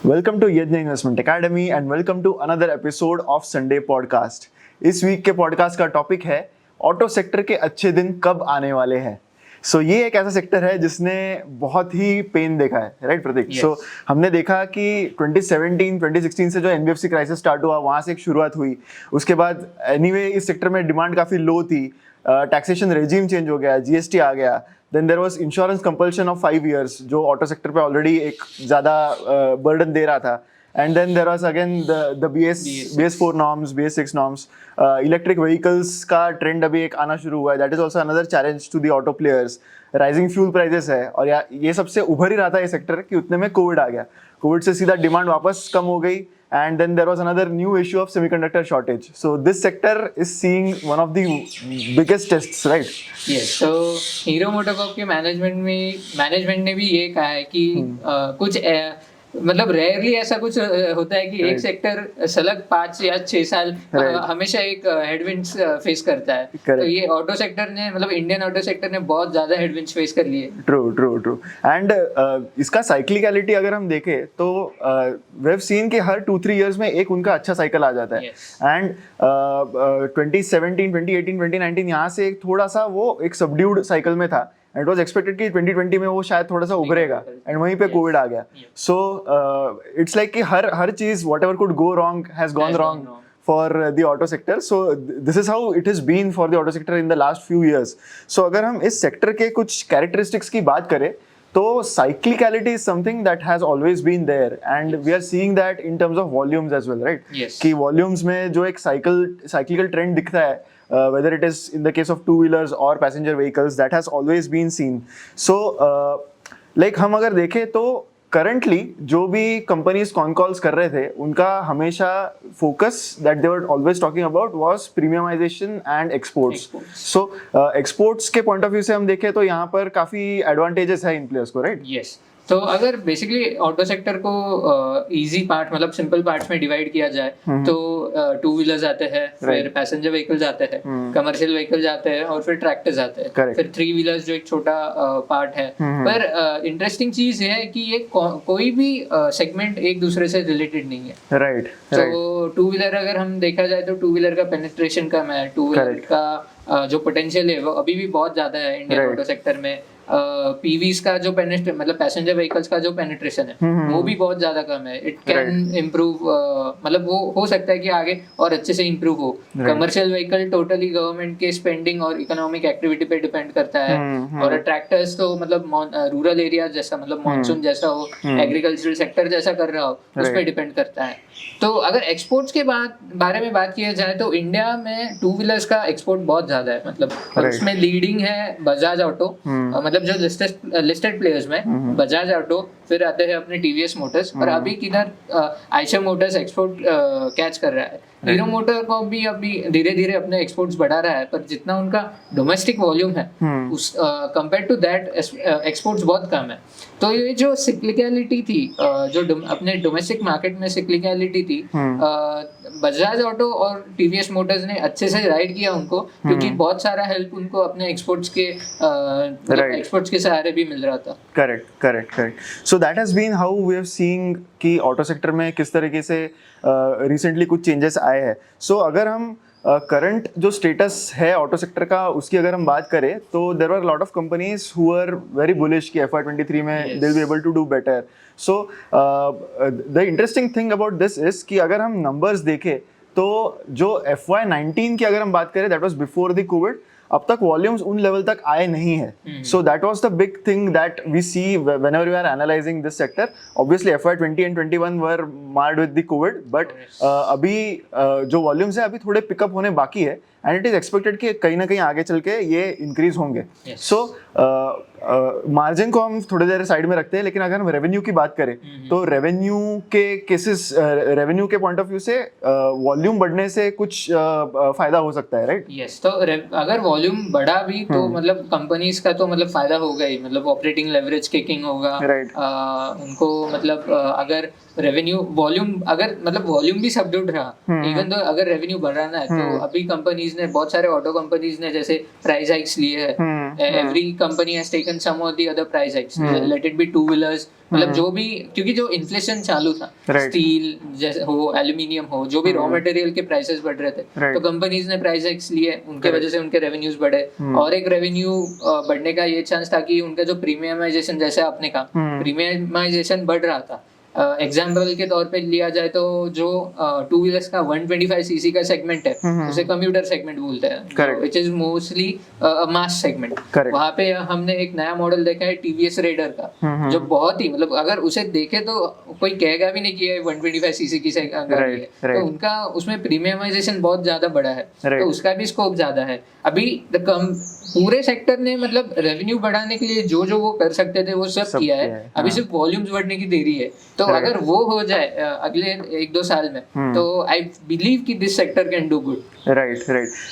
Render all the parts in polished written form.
Welcome to Yagya investment academy and welcome to another episode of Sunday podcast. इस week के podcast का topic है auto sector के अच्छे दिन कब आने वाले हैं। सो ये एक ऐसा सेक्टर है जिसने बहुत ही पेन देखा है, राइट प्रतीक? सो हमने देखा कि 2017-2016 से जो एनबीएफसी क्राइसिस स्टार्ट हुआ वहाँ से एक शुरुआत हुई। उसके बाद एनीवे इस सेक्टर में डिमांड काफ़ी लो थी, टैक्सेशन रेजिम चेंज हो गया, जीएसटी आ गया, then there was insurance compulsion of 5 years जो ऑटो सेक्टर पे ऑलरेडी एक ज़्यादा बर्डन दे रहा था। And then there was again the BS4 norms, BS6 norms, electric vehicles का ट्रेंड अभी एक आना शुरू हुआ है। That is also another challenge to the auto players. Rising fuel prices है और ये सबसे उभर ही रहा था ये सेक्टर कि उतने में कोविड आ गया। कोविड से सीधा डिमांड वापस कम हो गई and then there was another new issue of semiconductor shortage. So this sector is seeing one of the biggest tests, right? Yes. So hero MotoCorp के मैनेजमेंट ने भी ये कहा है कि कुछ मतलब रेयरली ऐसा कुछ होता है कि एक सेक्टर सलग 5 या 6 साल हमेशा एक हेडविंड्स फेस करता है। तो ये ऑटो सेक्टर ने मतलब इंडियन ऑटो सेक्टर ने बहुत ज्यादा हेडविंड्स फेस कर लिए। ट्रू एंड इसका साइक्लिकलिटी अगर हम देखें तो वी हैव सीन कि हर 2-3 years में एक उनका अच्छा साइकिल आ जाता है। एंड 2017, 2018, 2019 यहाँ से एक थोड़ा सा वो एक सबड्यूड साइकिल में था। एंड इट वाज एक्सपेक्टेड कि 2020 में वो शायद थोड़ा सा उभरेगा एंड वहीं पे कोविड आ गया। सो इट्स लाइक कि हर चीज whatever could go wrong has gone wrong for the auto sector. So this is how it has been for the auto sector in the last few years. So अगर हम इस sector के कुछ characteristics की बात करें तो cyclicality is something that has always been there and we are seeing that in terms of volumes as well, right? कि volumes में जो एक cyclical trend दिखता है, whether it is in the case of two-wheelers or passenger vehicles, that has always been seen. So like हम अगर देखें तो करंटली जो भी कंपनीज कॉन कॉल्स कर रहे थे उनका हमेशा focus that they were always talking about was premiumisation and exports. So exports के पॉइंट ऑफ व्यू से हम देखें तो यहाँ पर काफी एडवांटेजेस है इन प्लेयर्स को, राइट? यस। तो अगर बेसिकली ऑटो सेक्टर को इजी पार्ट मतलब सिंपल पार्ट्स में डिवाइड किया जाए तो टू व्हीलर्स आते हैं, फिर पैसेंजर व्हीकल्स आते हैं, कमर्शियल व्हीकल्स आते हैं और फिर ट्रैक्टर्स आते हैं, फिर थ्री व्हीलर्स जो एक छोटा पार्ट है। पर इंटरेस्टिंग चीज है कि ये कोई भी सेगमेंट एक दूसरे से रिलेटेड नहीं है, राइट? तो टू व्हीलर अगर हम देखा जाए तो टू व्हीलर का पेनिट्रेशन कम है, टू व्हीलर का जो पोटेंशियल है वो अभी भी बहुत ज्यादा है इंडियन ऑटो सेक्टर में। पीवीज का जो मतलब पैसेंजर व्हीकल्स का जो पेनिट्रेशन है वो भी बहुत ज्यादा कम है। इट कैन इम्प्रूव, मतलब वो हो सकता है कि आगे और अच्छे से इम्प्रूव हो। कमर्शियल व्हीकल टोटली गवर्नमेंट के स्पेंडिंग और इकोनॉमिक एक्टिविटी पे डिपेंड करता है और ट्रैक्टर्स तो मतलब रूरल एरिया जैसा मतलब मानसून जैसा हो, एग्रीकल्चरल सेक्टर जैसा कर रहा हो उस पर डिपेंड करता है। तो अगर एक्सपोर्ट्स के बारे में बात किया जाए तो इंडिया में टू व्हीलर्स का एक्सपोर्ट बहुत ज्यादा है। मतलब उसमें लीडिंग है बजाज ऑटो, मतलब जो लिस्टेड प्लेयर्स में बजाज ऑटो, फिर आते हैं अपने टीवीएस मोटर्स और अभी किधर आइशर मोटर्स एक्सपोर्ट कैच कर रहा है। हीरो मोटर को भी अभी धीरे धीरे अपने एक्सपोर्ट्स बढ़ा रहा है, पर जितना उनका डोमेस्टिक वॉल्यूम है उस कंपेयर टू दैट एक्सपोर्ट्स बहुत कम है। तो ये जो सिक्लिकलिटी थी, जो अपने डोमेस्टिक मार्केट में सिक्लिकलिटी थी, बजाज ऑटो और टीवीएस मोटर्स ने अच्छे से राइड किया उनको, क्योंकि बहुत सारा हेल्प उनको अपने एक्सपोर्ट्स के सहारे भी मिल रहा था। Correct. So that has been how we have seen कि ऑटो सेक्टर में किस तरीके से रिसेंटली कुछ चेंजेस आए हैं। सो अगर हम करंट जो स्टेटस है ऑटो सेक्टर का उसकी अगर हम बात करें तो there are lot of companies who are very bullish कि FY23 में they will be able to do better. So the interesting thing about this is कि अगर हम नंबर्स देखें तो जो FY19 की अगर हम बात करें that was before the COVID, अब तक वॉल्यूम्स उन लेवल तक आए नहीं है। So that was the big thing that we see whenever we are analysing this sector. Obviously FY20 and 21 were marred with the COVID, but अभी जो volumes है अभी थोड़े पिकअप होने बाकी है एंड इट इज एक्सपेक्टेड कि कहीं ना कहीं आगे चल के ये इंक्रीज होंगे। सो मार्जिन को हम थोड़ी देर साइड में रखते हैं, लेकिन अगर हम रेवेन्यू की बात करें तो रेवेन्यू के केसेस, रेवेन्यू के पॉइंट ऑफ व्यू से वॉल्यूम बढ़ने से कुछ फायदा हो सकता है, राइट? यस। तो अगर वॉल्यूम बढ़ा भी तो मतलब कंपनीज का तो मतलब फायदा होगा ही, मतलब ऑपरेटिंग लेवरेज किकिंग होगा उनको। मतलब अगर रेवेन्यू वॉल्यूम अगर मतलब वॉल्यूम भी सबड्यूड रहा, इवन दो अगर रेवेन्यू बढ़ाना है तो अभी कंपनीज ने, बहुत सारे ऑटो कंपनीज ने जैसे प्राइस हाइक्स लिए हैं every company has taken some of the other price hikes, let it be two wheelers, मतलब जो भी, क्योंकि जो इन्फ्लेशन चालू था, स्टील जैसे हो, एल्यूमिनियम हो, जो भी रॉ मटेरियल के प्राइसेस बढ़ रहे थे, तो कंपनीज ने प्राइस हाइक्स लिए, उनके वजह से उनके रेवेन्यूज बढ़े। और एक रेवेन्यू बढ़ने का ये चांस था कि उनका जो प्रीमियमाइजेशन, जैसे आपने कहा, प्रीमियमाइजेशन बढ़ रहा था। एग्जाम्पल के तौर पे लिया जाए तो जो टू व्हीलर्स का 125 सीसी का सेगमेंट है, उसे कम्यूटर सेगमेंट बोलते हैं, which is mostly mass segment. वहां पे हमने एक नया मॉडल देखा है टीवीएस रेडर का, जो बहुत ही, मतलब अगर उसे देखे तो कोई कहेगा भी नहीं कि ये 125 सीसी की गाड़ी है, तो उनका उसमें प्रीमियमाइजेशन बहुत ज्यादा बढ़ा है, तो उसका भी स्कोप ज्यादा है। अभी पूरे सेक्टर ने मतलब रेवेन्यू बढ़ाने के लिए जो जो वो कर सकते थे वो सब किया है, अभी सिर्फ वॉल्यूम्स बढ़ने की देरी है। तो अगर वो हो जाए अगले 1-2 साल में, तो आई बिलीव कि this sector can do good. Right.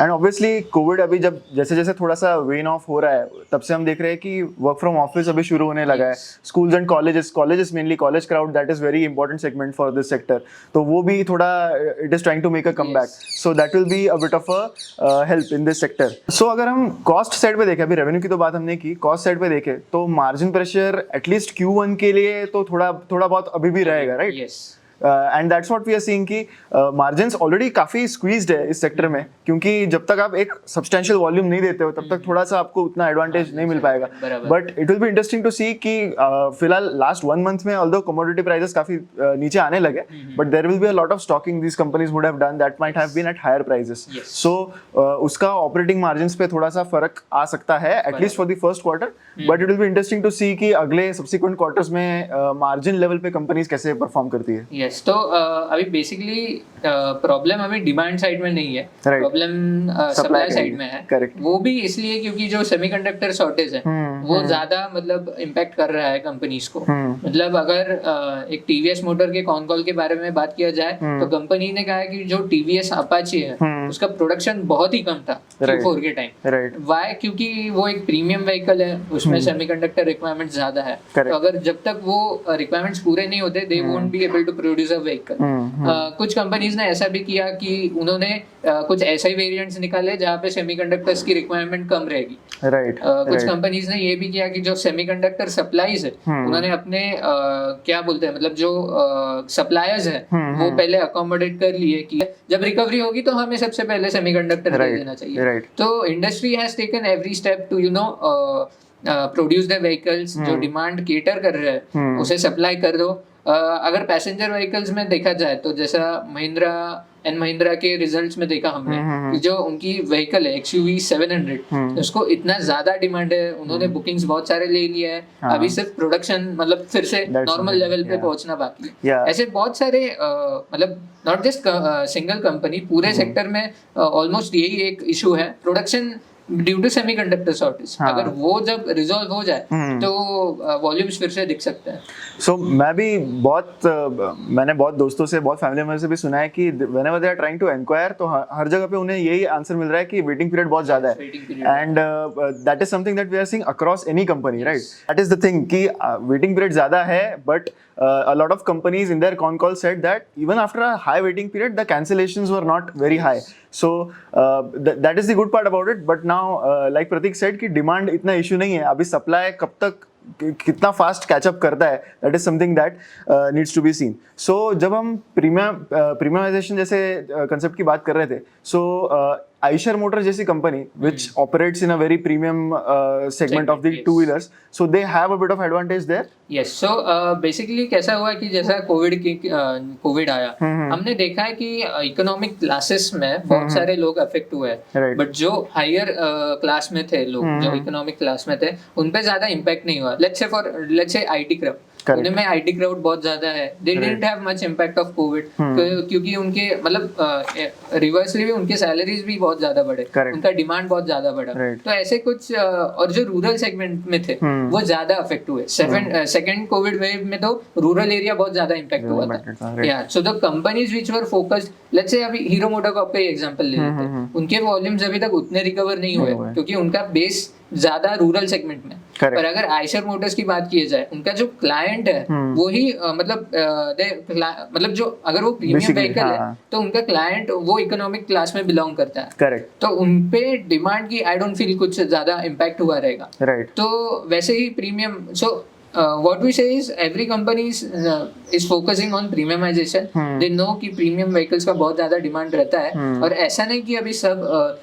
And obviously Covid अभी जब जैसे जैसे थोड़ा सा वेन ऑफ हो रहा है, तब से हम देख रहे हैं कि वर्क फ्रॉम ऑफिस अभी शुरू होने लगा है। Schools and colleges mainly college crowd, that is very important segment for this sector, तो वो भी थोड़ा it is trying to make a comeback, so that will be a bit of a help in this sector. So अगर हम cost side पे देखें, अभी revenue की तो बात हमने की, कॉस्ट साइड पे देखें तो मार्जिन प्रेशर एटलीस्ट Q1 के लिए तो थोड़ा बहुत अभी भी रहेगा, right? And that's what we are seeing कि मार्जिन्स ऑलरेडी काफी स्क्वीज्ड है इस सेक्टर में, क्योंकि जब तक आप एक सब्सटेंशियल वॉल्यूम नहीं देते हो तब तक थोड़ा सा आपको उतना एडवांटेज नहीं मिल पाएगा। But it will be interesting to see कि फिलहाल लास्ट 1 मंथ में ऑल्दो कमोडिटी प्राइसेस काफी नीचे आने लगे, but there will be a lot of stocking these companies would have done that might have been at higher prices, so उसका operating margins पे थोड़ा सा फर्क आ सकता है at least for the first quarter. But it will be interesting to see कि अगले सब्सिक्वेंट क्वार्टर्स में मार्जिन लेवल पे कंपनीज कैसे परफॉर्म करती है। तो अभी बेसिकली प्रॉब्लम अभी डिमांड साइड में नहीं है, प्रॉब्लम सप्लाई साइड में है। वो भी इसलिए क्योंकि जो सेमीकंडक्टर शॉर्टेज है वो ज्यादा मतलब इम्पैक्ट कर रहा है कंपनीज को। मतलब अगर एक टीवीएस मोटर के कॉन कॉल के बारे में बात किया जाए तो कंपनी ने कहा है कि जो टीवीएस अपाचे है उसका प्रोडक्शन बहुत ही कम था Q4 के टाइम। वाई? क्योंकि वो एक प्रीमियम व्हीकल है, उसमें सेमीकंडक्टर रिक्वायरमेंट ज्यादा है, तो अगर जब तक वो रिक्वायरमेंट्स पूरे नहीं होते they won't be able to produce a vehicle. कुछ कंपनीज ने ऐसा भी किया कि उन्होंने कुछ ऐसे ही वेरिएंट्स निकाले जहाँ पे सेमीकंडक्टर्स की रिक्वायरमेंट कम रहेगी। कुछ कंपनीज ने ये भी किया कि जो सेमीकंडक्टर सप्लाईज है उन्होंने अपने क्या बोलते हैं, मतलब जो सप्लायर्स है वो पहले अकोमोडेट कर लिए कि जब रिकवरी होगी तो हमें सबसे पहले सेमीकंडक्टर दे देना चाहिए। तो industry has taken every step to produce the vehicles जो डिमांड केटर कर रहे हैं उसे सप्लाई कर दो। अगर पैसेंजर व्हीकल्स में देखा जाए तो जैसा महिंद्रा एंड महिंद्रा के रिजल्ट्स में देखा हमने कि जो उनकी व्हीकल है XUV 700 उसको इतना ज्यादा डिमांड है, उन्होंने बुकिंग्स बहुत सारे ले लिए हैं, अभी सिर्फ प्रोडक्शन मतलब फिर से नॉर्मल लेवल पे पहुंचना बाकी है। ऐसे बहुत सारे मतलब नॉट जस्ट सिंगल कंपनी, पूरे सेक्टर में ऑलमोस्ट यही एक इशू है, production due to semiconductor shortage. अगर वो जब रिजॉल्व हो जाए तो वॉल्यूम्स फिर से दिख सकते हैं। सो मैंने बहुत दोस्तों से, बहुत फैमिली मेंबर से भी सुना है कि whenever they are trying to enquire तो हर जगह पे उन्हें यही आंसर मिल रहा है कि वेटिंग पीरियड बहुत ज्यादा है, and that is something that we are seeing across any company, right? That is the thing कि वेटिंग पीरियड ज्यादा है, but a lot of companies in their con call said that even after a high waiting period the cancellations were not very high, so that is the good part about it. But now like Pratik said कि demand इतना issue नहीं है, अभी supply कब तक कितना fast catch up करता है, that is something that needs to be seen. So जब हम प्रीमियमाइजेशन जैसे कंसेप्ट की बात कर रहे थे, सो आइशर मोटर जैसी company which operates in a very premium segment of the two wheelers, so they have a bit of advantage there. Yes, so basically कैसा हुआ कि जैसा कोविड आया, हमने देखा है कि इकोनॉमिक क्लासेस में बहुत सारे लोग अफेक्ट हुए हैं, बट जो हायर क्लास में थे लोग, जो इकोनॉमिक क्लास में थे, उन पे ज्यादा इम्पैक्ट नहीं हुआ। लेट्स से आईटी क्राउड, उनमें आईटी क्राउड बहुत ज्यादा है, they didn't have much impact of Covid, क्योंकि उनके मतलब रिवर्सली भी उनके सैलरीज भी बहुत ज्यादा बढ़े, उनका डिमांड बहुत ज्यादा बढ़ा। तो ऐसे कुछ और जो रूरल सेगमेंट में थे वो ज्यादा अफेक्ट हुए। सेकंड कोविड वेव में तो रूरल एरिया बहुत ज्यादा इम्पैक्ट हुआ था। या so the companies which were focused, let's say अभी हीरो मोटोकॉर्प का एग्जांपल ले लेते हैं, उनके वॉल्यूम्स अभी तक उतने रिकवर नहीं हुए क्योंकि उनका बेस ज्यादा रूरल सेगमेंट में, पर अगर आयशर मोटर्स की बात की जाए, उनका जो क्लाइंट है वो ही मतलब जो अगर वो प्रीमियम व्हीकल है तो उनका क्लाइंट वो इकोनॉमिक क्लास में बिलोंग करता है। करेक्ट। तो उनपे डिमांड की आई डोंट फील कुछ ज्यादा इम्पैक्ट हुआ रहेगा। राइट। तो वैसे ही premium, so what we say is every company is focusing on premiumization. They know कि प्रीमियम व्हीकल्स का बहुत ज्यादा डिमांड रहता है और ऐसा नहीं कि अभी सब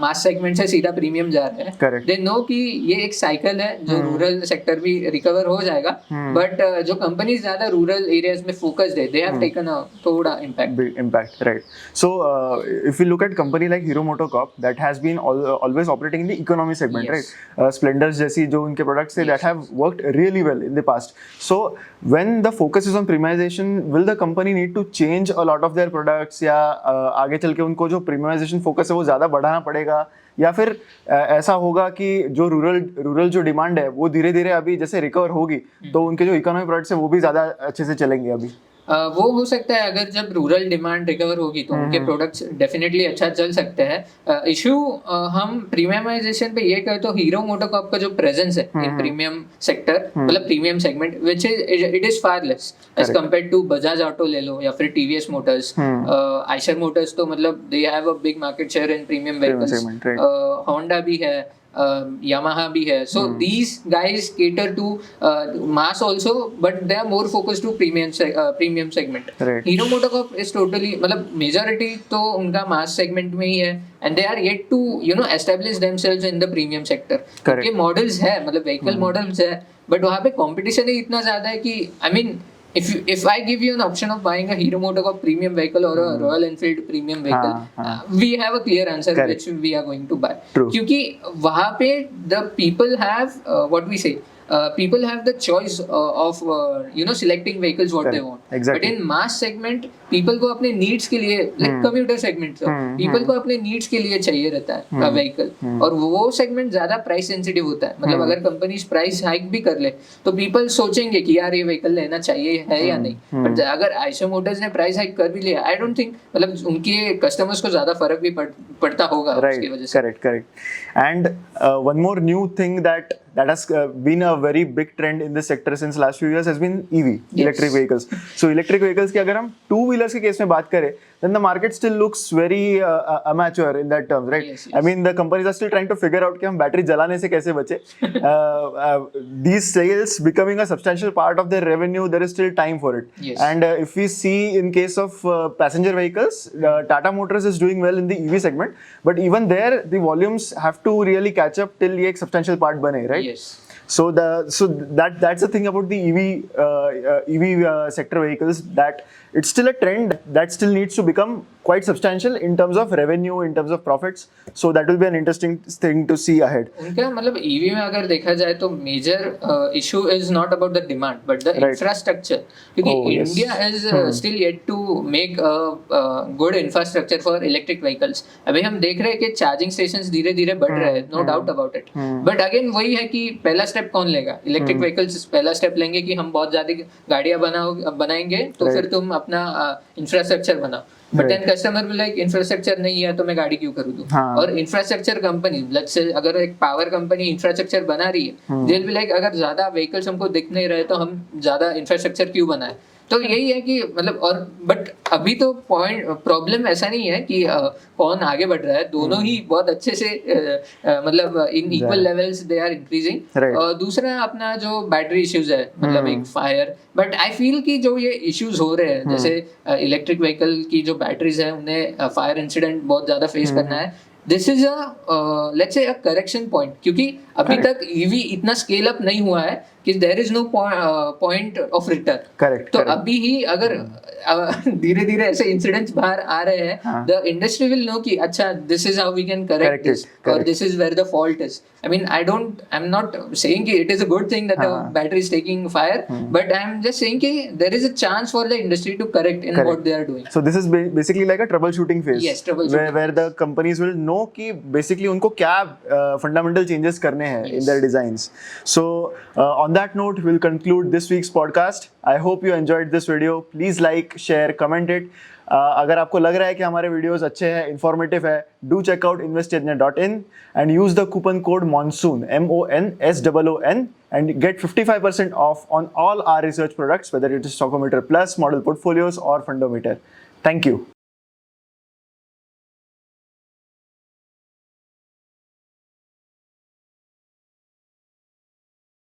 मास सेगमेंट से सीधा प्रीमियम जा रहे हैं। Correct. दे नो कि ये एक साइकिल है जो रूरल सेक्टर भी रिकवर हो जाएगा, बट जो कंपनीज ज्यादा रूरल एरियाज में फोकस्ड है, दे हैव टेकन अ थोड़ा impact. Right. So if we look at company like Hero MotoCorp that has been always operating in the economy segment, Yes. right? Splendors जैसी जो उनके products थे that have worked really well in the past. So when the focus is on premiumization, will the company need to change a lot of their products या आगे चल के उनको जो premiumization focus है वो ज़्यादा बढ़ाना पड़ेगा, या फिर ऐसा होगा कि जो रूरल जो डिमांड है वो धीरे धीरे अभी जैसे रिकवर होगी तो उनके जो इकोनॉमिक प्रोडक्ट्स है वो भी ज़्यादा अच्छे से चलेंगे अभी? वो हो सकता है, अगर जब रूरल डिमांड रिकवर होगी तो उनके प्रोडक्ट्स डेफिनेटली अच्छा चल सकते हैं। इशू हम प्रीमियमाइजेशन पे ये कहें तो हीरो मोटोकॉर्प का जो प्रेजेंस है इन प्रीमियम सेक्टर, मतलब premium segment, which is it is far less as compared to Bajaj auto ले लो या फिर टीवीएस मोटर्स, आयशर मोटर्स, तो मतलब दे have a big market share in premium vehicles. Honda भी है, Yamaha भी है, so these guys cater to mass also, but they are more focused to premium segment. Right. Hero MotoCorp is totally, मतलब majority तो उनका mass segment में ही है, and they are yet to establish themselves in the premium sector. उनके models है, मतलब vehicle models है, but वहाँ पे competition ही इतना ज़्यादा है कि I mean if I give you an option of buying a Hero MotoCorp premium vehicle or a Royal Enfield premium vehicle, we have a clear answer which we are going to buy. क्योंकि वहाँ पे the people have what we say, people have the choice of selecting vehicles what they want. Exactly. But in mass segment people को अपने needs के लिए, like commuter segment, people को अपने needs के लिए चाहिए रहता है vehicle, और वो segment ज़्यादा price sensitive होता है। मतलब अगर companies price hike भी कर ले तो people सोचेंगे कि यार ये vehicle लेना चाहिए है या नहीं, but अगर आयशर मोटर्स ने price hike कर भी लिया, I don't think, मतलब उनके customers को ज़्यादा फर्क भी पड़ता होगा उसकी वजह से। Correct. And one more new thing that has been a very big trend in this sector since last few years has been EV, electric vehicles. So electric vehicles की अगर हम two wheelers के केस में बात करें, then the market still looks very amateur in that terms, right? Yes. I mean the companies are still trying to figure out कि हम battery जलाने से कैसे बचे. These sales becoming a substantial part of their revenue, there is still time for it. Yes. And if we see in case of passenger vehicles, Tata Motors is doing well in the EV segment, but even there the volumes have to really catch up till ये एक substantial part बने, right? Yes. So that's the thing about the EV sector vehicles, that it's still a trend that still needs to become quite substantial in terms of revenue, in terms of profits. So that will be an interesting thing to see ahead. उनका मतलब EV में अगर देखा जाए तो major issue is not about the demand but the infrastructure, क्योंकि India is still yet to make a good infrastructure for electric vehicles. अभी हम देख रहे हैं कि charging stations धीरे धीरे बढ़ रहे हैं, no doubt about it. But again वही है कि पहला स्टेप कौन लेगा? इलेक्ट्रिक व्हीकल्स पहला स्टेप लेंगे कि हम बहुत ज्यादा गाड़ियां बनाएंगे तो फिर तुम अपना इंफ्रास्ट्रक्चर बनाओ, बट देन कस्टमर भी लाइक इंफ्रास्ट्रक्चर नहीं है तो मैं गाड़ी क्यों खरीदूं? और इंफ्रास्ट्रक्चर कंपनी, लेट्स से अगर एक पावर कंपनी इंफ्रास्ट्रक्चर बना रही है, दे विल बी लाइक अगर ज्यादा व्हीकल्स हमको दिख नहीं रहे तो हम ज्यादा इंफ्रास्ट्रक्चर क्यों बनाए? तो यही है कि मतलब, और बट अभी तो प्रॉब्लम ऐसा नहीं है कि कौन आगे बढ़ रहा है, दोनों ही बहुत अच्छे से मतलब in equal levels they are increasing. दूसरा अपना जो बैटरी इश्यूज है, मतलब एक फायर, बट आई फील कि जो ये इश्यूज हो रहे हैं जैसे इलेक्ट्रिक व्हीकल की जो बैटरीज है उन्हें फायर इंसिडेंट बहुत ज्यादा फेस करना है, this is let's say a correction point, क्योंकि अभी तक ईवी इतना स्केल अप नहीं हुआ है कि there is no point of return. Correct. तो अभी ही अगर धीरे धीरे ऐसे इंसिडेंट्स बाहर आ रहे हैं, द इंडस्ट्री विल नो कि अच्छा this is how we can correct this, और this is where the fault is. I am not saying कि it is a good thing that the battery is taking fire, but I am just saying कि there is a chance for the industry to correct in what they are doing. So this is basically like a troubleshooting phase, yes, where the companies will know कि basically उनको क्या fundamental changes करने हैं in their designs. So on that note, we'll conclude this week's podcast. I hope you enjoyed this video. Please like, share, comment it. अगर आपको लग रहा है कि हमारे वीडियोस अच्छे हैं, इंफॉर्मेटिव है, do check out investournet.in and use the coupon code monsoon MONSOON and get 55% off on all our research products, whether it is Stochometer Plus, Model Portfolios or Fundometer. Thank you.